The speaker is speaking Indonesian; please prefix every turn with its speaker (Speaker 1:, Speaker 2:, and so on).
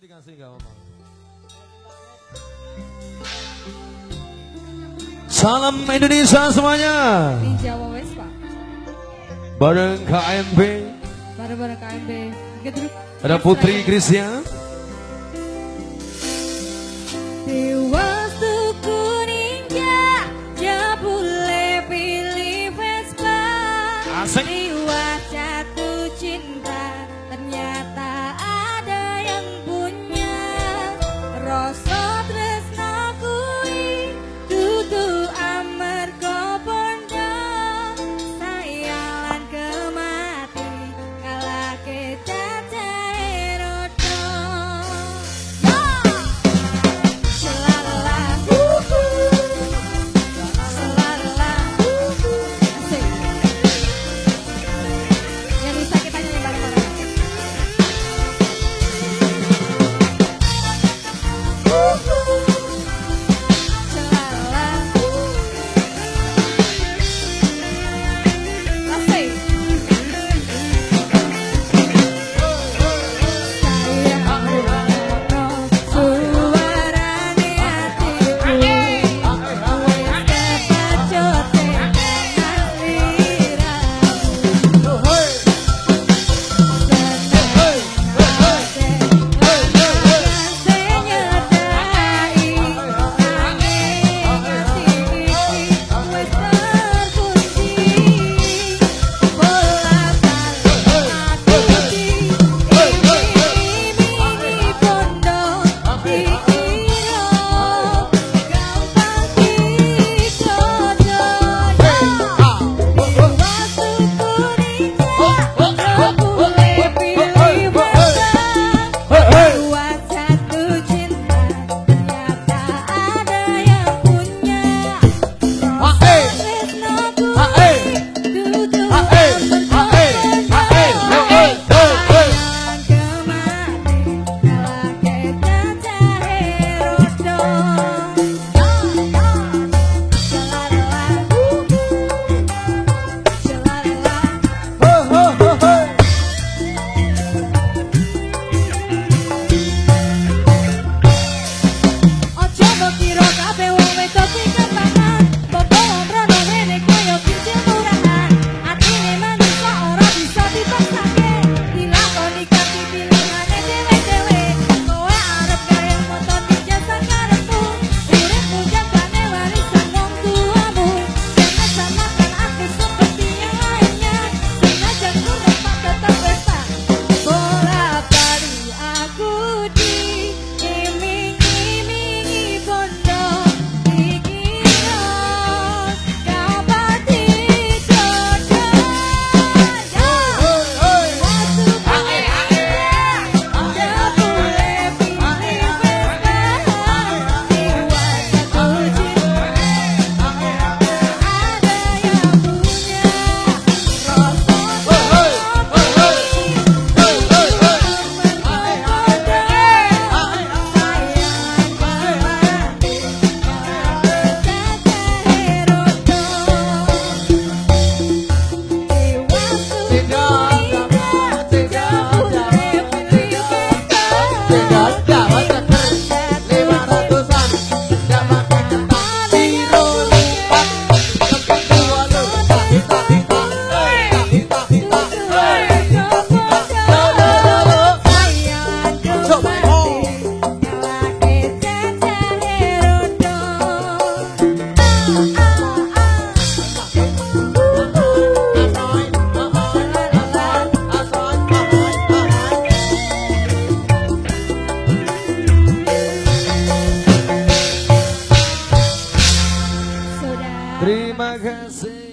Speaker 1: dikasih nggak apa-apa. Salam Indonesia semuanya.
Speaker 2: Di Jawa West Pak.
Speaker 1: Bareng KMB.
Speaker 2: Bareng KMB.
Speaker 1: Ada Putri Krisya.
Speaker 2: Dewa suku ninja, jabule pilih Vespa.
Speaker 1: Asik.
Speaker 2: Dewa jatuh cinta, ternyata ada yang punya. Rasa tresna kui, dudu amarga bondo. Sayalan kemati, kalake cacahe rodo.
Speaker 1: Terima kasih.